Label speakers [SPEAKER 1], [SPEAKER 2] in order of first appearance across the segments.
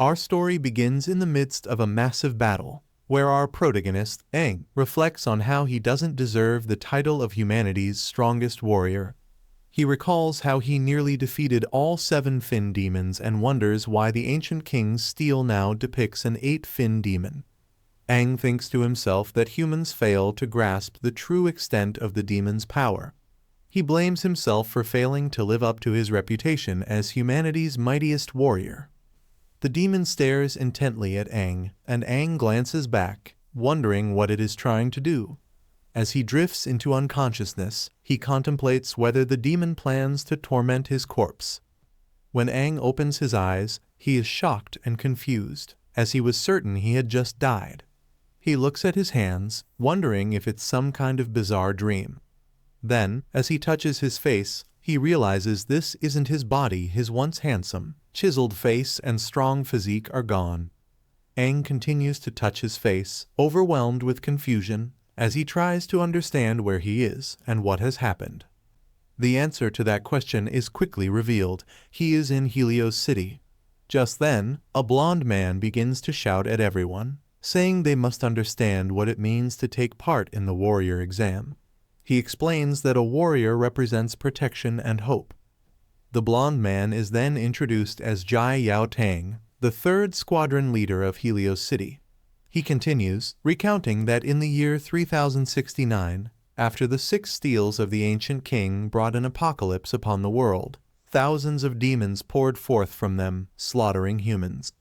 [SPEAKER 1] Our story begins in the midst of a massive battle, where our protagonist, Aang, reflects on how he doesn't deserve the title of humanity's strongest warrior. He recalls how he nearly defeated all 7 fin demons and wonders why the ancient king's stele now depicts an 8-fin demon. Aang thinks to himself that humans fail to grasp the true extent of the demon's power. He blames himself for failing to live up to his reputation as humanity's mightiest warrior. The demon stares intently at Aang, and Aang glances back, wondering what it is trying to do. As he drifts into unconsciousness, he contemplates whether the demon plans to torment his corpse. When Aang opens his eyes, he is shocked and confused, as he was certain he had just died. He looks at his hands, wondering if it's some kind of bizarre dream. Then, as he touches his face, he realizes this isn't his body. His once handsome, chiseled face and strong physique are gone. Aang continues to touch his face, overwhelmed with confusion, as he tries to understand where he is and what has happened. The answer to that question is quickly revealed. He is in Helios City. Just then, a blond man begins to shout at everyone, saying they must understand what it means to take part in the warrior exam. He explains that a warrior represents protection and hope. The blond man is then introduced as Jai Yao Tang, the 3rd squadron leader of Helios City. He continues, recounting that in the year 3069, after the 6 steles of the ancient king brought an apocalypse upon the world, thousands of demons poured forth from them, slaughtering humans.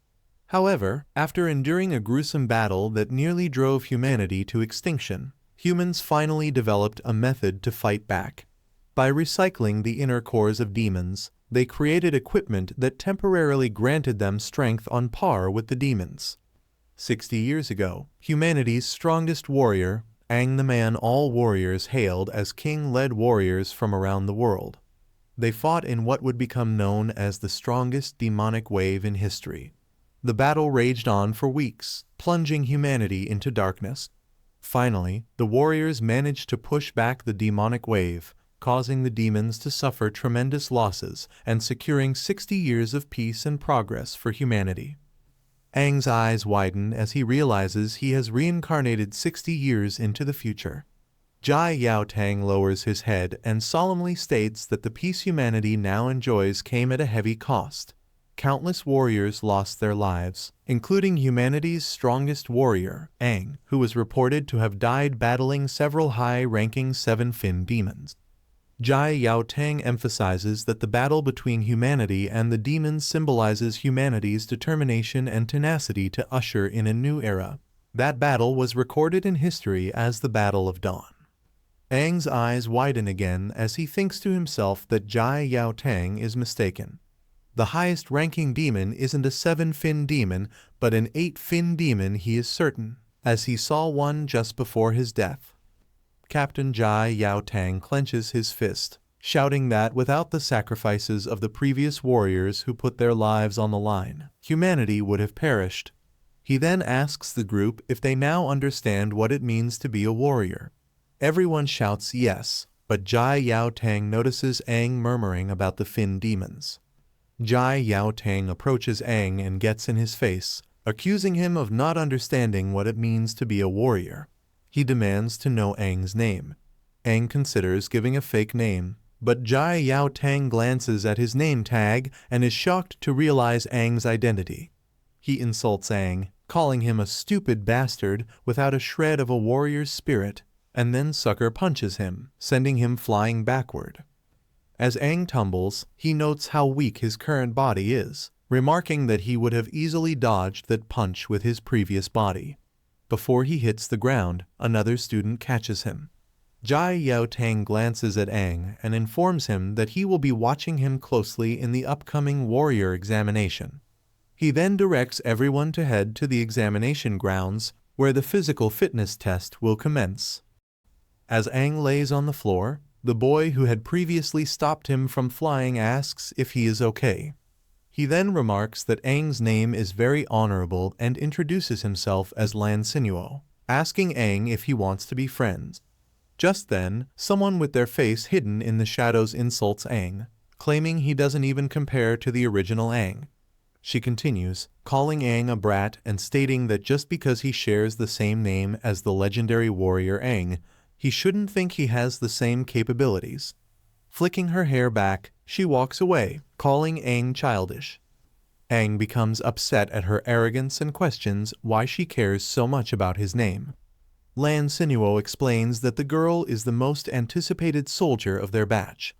[SPEAKER 1] However, after enduring a gruesome battle that nearly drove humanity to extinction, humans finally developed a method to fight back. By recycling the inner cores of demons, they created equipment that temporarily granted them strength on par with the demons. 60 years ago, humanity's strongest warrior, Aang the man all warriors hailed as king led warriors from around the world. They fought in what would become known as the strongest demonic wave in history. The battle raged on for weeks, plunging humanity into darkness. Finally, the warriors managed to push back the demonic wave, causing the demons to suffer tremendous losses and securing 60 years of peace and progress for humanity. Aang's eyes widen as he realizes he has reincarnated 60 years into the future. Jai Yao Tang lowers his head and solemnly states that the peace humanity now enjoys came at a heavy cost. Countless warriors lost their lives, including humanity's strongest warrior, Aang, who was reported to have died battling several high-ranking 7-fin demons. Jai Yao Tang emphasizes that the battle between humanity and the demons symbolizes humanity's determination and tenacity to usher in a new era. That battle was recorded in history as the Battle of Dawn. Aang's eyes widen again as he thinks to himself that Jai Yao Tang is mistaken. The highest-ranking demon isn't a 7-fin demon, but an 8-fin demon, he is certain, as he saw one just before his death. Captain Jai Yao Tang clenches his fist, shouting that without the sacrifices of the previous warriors who put their lives on the line, humanity would have perished. He then asks the group if they now understand what it means to be a warrior. Everyone shouts yes, but Jai Yao Tang notices Aang murmuring about the fin demons. Jai Yao Tang approaches Aang and gets in his face, accusing him of not understanding what it means to be a warrior. He demands to know Aang's name. Aang considers giving a fake name, but Jai Yao Tang glances at his name tag and is shocked to realize Aang's identity. He insults Aang, calling him a stupid bastard without a shred of a warrior's spirit, and then sucker punches him, sending him flying backward. As Aang tumbles, he notes how weak his current body is, remarking that he would have easily dodged that punch with his previous body. Before he hits the ground, another student catches him. Jai Yao Tang glances at Aang and informs him that he will be watching him closely in the upcoming warrior examination. He then directs everyone to head to the examination grounds, where the physical fitness test will commence. As Aang lays on the floor, the boy who had previously stopped him from flying asks if he is okay. He then remarks that Aang's name is very honorable and introduces himself as Lan Sinuo, asking Aang if he wants to be friends. Just then, someone with their face hidden in the shadows insults Aang, claiming he doesn't even compare to the original Aang. she continues, calling Aang a brat and stating that just because he shares the same name as the legendary warrior Aang, he shouldn't think he has the same capabilities. Flicking her hair back, she walks away, calling Aang childish. Aang becomes upset at her arrogance and questions why she cares so much about his name. Lan Sinuo explains that the girl is the most anticipated soldier of their batch.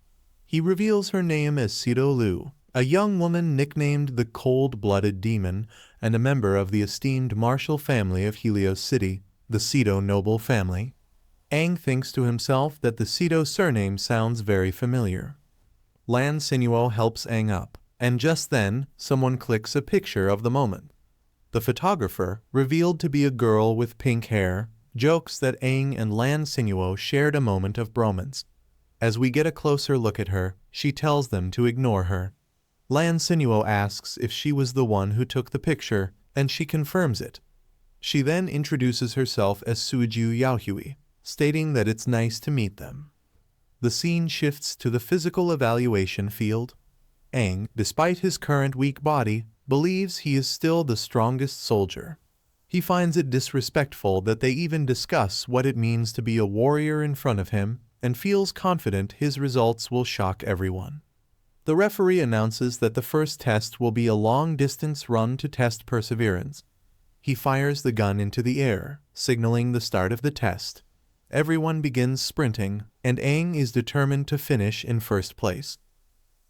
[SPEAKER 1] He reveals her name as Sido Lu, a young woman nicknamed the Cold-Blooded Demon and a member of the esteemed martial family of Helios City, the Sido noble family. Aang thinks to himself that the Sido surname sounds very familiar. Lan Sinuo helps Aang up, and just then, someone clicks a picture of the moment. The photographer, revealed to be a girl with pink hair, jokes that Aang and Lan Sinuo shared a moment of bromance. As we get a closer look at her, she tells them to ignore her. Lan Sinuo asks if she was the one who took the picture, and she confirms it. She then introduces herself as Suju Yaohui, stating that it's nice to meet them. The scene shifts to the physical evaluation field. Aang, despite his current weak body, believes he is still the strongest soldier. He finds it disrespectful that they even discuss what it means to be a warrior in front of him, and feels confident his results will shock everyone. The referee announces that the first test will be a long-distance run to test perseverance. He fires the gun into the air, signaling the start of the test. Everyone begins sprinting, and Aang is determined to finish in first place.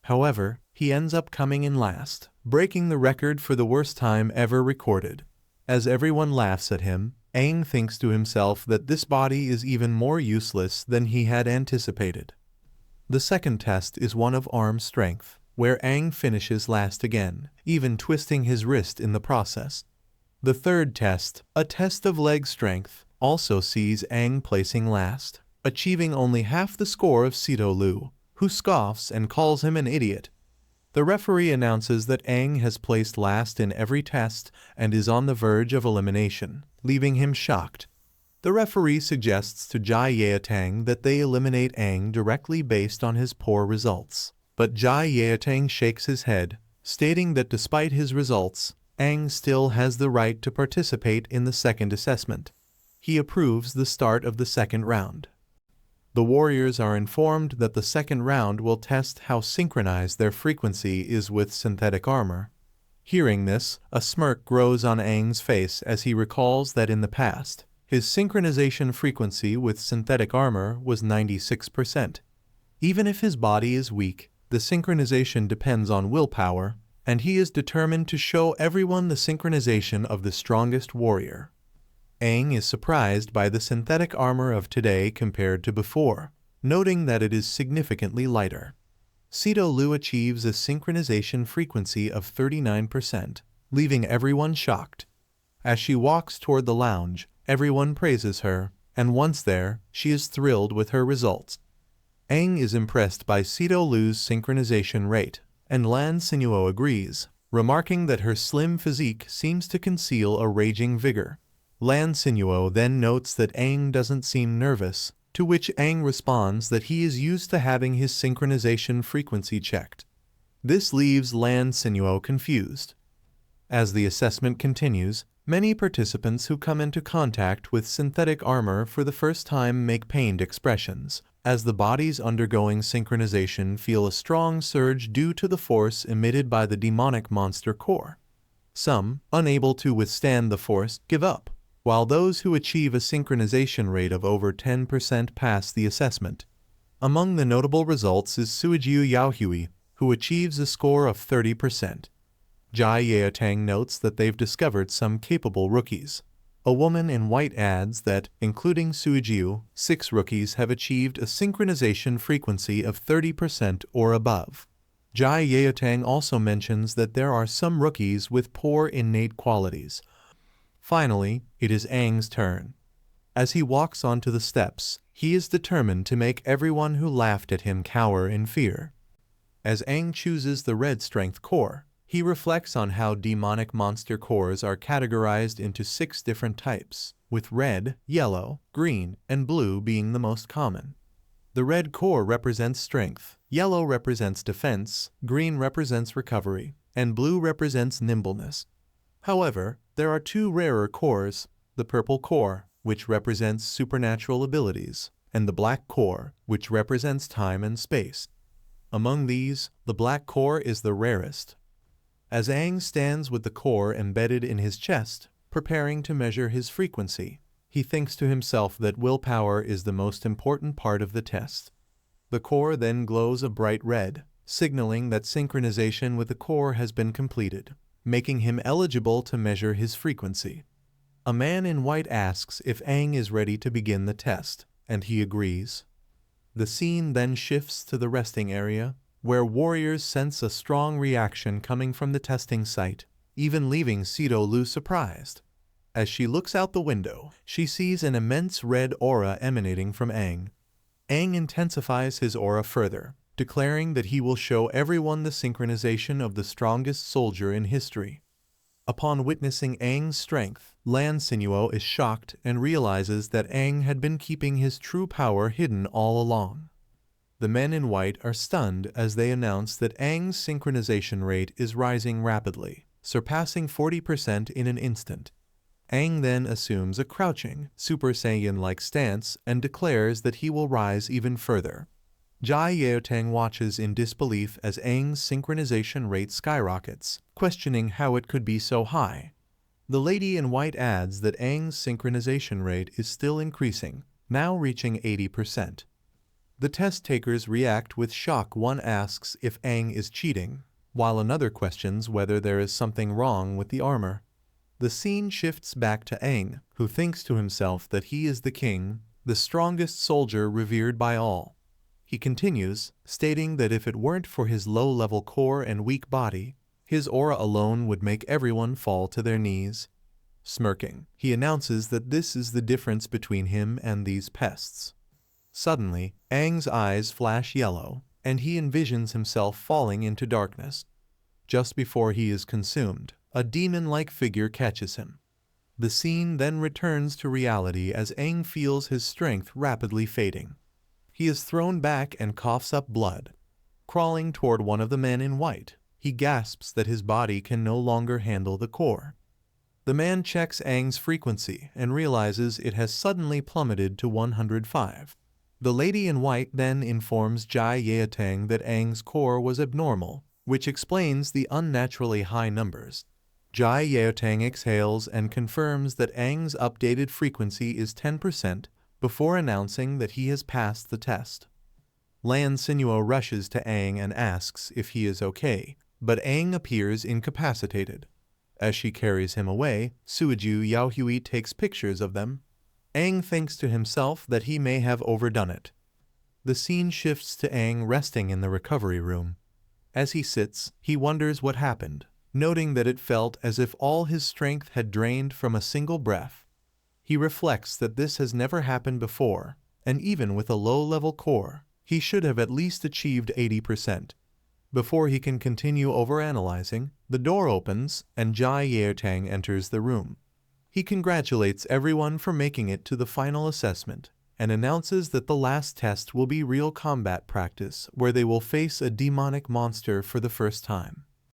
[SPEAKER 1] However, he ends up coming in last, breaking the record for the worst time ever recorded. As everyone laughs at him, Aang thinks to himself that this body is even more useless than he had anticipated. The second test is one of arm strength, where Aang finishes last again, even twisting his wrist in the process. The third test, a test of leg strength, also sees Aang placing last, achieving only half the score of Sido Lu, who scoffs and calls him an idiot. The referee announces that Aang has placed last in every test and is on the verge of elimination, leaving him shocked. The referee suggests to Jai Yaetang that they eliminate Aang directly based on his poor results, but Jai Yaetang shakes his head, stating that despite his results, Aang still has the right to participate in the second assessment. He approves the start of the second round. The warriors are informed that the second round will test how synchronized their frequency is with synthetic armor. Hearing this, a smirk grows on Aang's face as he recalls that in the past, his synchronization frequency with synthetic armor was 96%. Even if his body is weak, the synchronization depends on willpower, and he is determined to show everyone the synchronization of the strongest warrior. Aang is surprised by the synthetic armor of today compared to before, noting that it is significantly lighter. Sido Lu achieves a synchronization frequency of 39%, leaving everyone shocked. As she walks toward the lounge, everyone praises her, and once there, she is thrilled with her results. Aang is impressed by Sido Lu's synchronization rate, and Lan Sinuo agrees, remarking that her slim physique seems to conceal a raging vigor. Lan Sinuo then notes that Aang doesn't seem nervous, to which Aang responds that he is used to having his synchronization frequency checked. This leaves Lan Sinuo confused. As the assessment continues, many participants who come into contact with synthetic armor for the first time make pained expressions, as the bodies undergoing synchronization feel a strong surge due to the force emitted by the demonic monster core. Some, unable to withstand the force, give up, while those who achieve a synchronization rate of over 10% pass the assessment. Among the notable results is Suju Yaohui, who achieves a score of 30%. Jai Yaetang notes that they've discovered some capable rookies. A woman in white adds that, including Suju, 6 rookies have achieved a synchronization frequency of 30% or above. Jai Yaetang also mentions that there are some rookies with poor innate qualities. Finally, it is Aang's turn. As he walks onto the steps, he is determined to make everyone who laughed at him cower in fear. As Aang chooses the red strength core, he reflects on how demonic monster cores are categorized into 6 different types, with red, yellow, green, and blue being the most common. The red core represents strength, yellow represents defense, green represents recovery, and blue represents nimbleness. However, there are two rarer cores, the purple core, which represents supernatural abilities, and the black core, which represents time and space. Among these, the black core is the rarest. As Aang stands with the core embedded in his chest, preparing to measure his frequency, he thinks to himself that willpower is the most important part of the test. The core then glows a bright red, signaling that synchronization with the core has been completed, making him eligible to measure his frequency. A man in white asks if Aang is ready to begin the test, and he agrees. The scene then shifts to the resting area, where warriors sense a strong reaction coming from the testing site, even leaving Sito Lu surprised. As she looks out the window, she sees an immense red aura emanating from Aang. Aang intensifies his aura further, declaring that he will show everyone the synchronization of the strongest soldier in history. Upon witnessing Aang's strength, Lan Sinuo is shocked and realizes that Aang had been keeping his true power hidden all along. The men in white are stunned as they announce that Aang's synchronization rate is rising rapidly, surpassing 40% in an instant. Aang then assumes a crouching, Super Saiyan-like stance and declares that he will rise even further. Jai Yeotang watches in disbelief as Aang's synchronization rate skyrockets, questioning how it could be so high. The lady in white adds that Aang's synchronization rate is still increasing, now reaching 80%. The test takers react with shock. One asks if Aang is cheating, while another questions whether there is something wrong with the armor. The scene shifts back to Aang, who thinks to himself that he is the king, the strongest soldier revered by all. He continues, stating that if it weren't for his low-level core and weak body, his aura alone would make everyone fall to their knees. Smirking, he announces that this is the difference between him and these pests. Suddenly, Aang's eyes flash yellow, and he envisions himself falling into darkness. Just before he is consumed, a demon-like figure catches him. The scene then returns to reality as Aang feels his strength rapidly fading. He is thrown back and coughs up blood. Crawling toward one of the men in white, he gasps that his body can no longer handle the core. The man checks Aang's frequency and realizes it has suddenly plummeted to 105. The lady in white then informs Jai Yeotang that Aang's core was abnormal, which explains the unnaturally high numbers. Jai Yeotang exhales and confirms that Aang's updated frequency is 10%, before announcing that he has passed the test. Lan Sinuo rushes to Aang and asks if he is okay, but Aang appears incapacitated. As she carries him away, Suiju Yaohui takes pictures of them. Aang thinks to himself that he may have overdone it. The scene shifts to Aang resting in the recovery room. As he sits, he wonders what happened, noting that it felt as if all his strength had drained from a single breath. He reflects that this has never happened before, and even with a low-level core, he should have at least achieved 80%. Before he can continue overanalyzing, the door opens and Jai Yeotang enters the room. He congratulates everyone for making it to the final assessment, and announces that the last test will be real combat practice where they will face a demonic monster for the first time.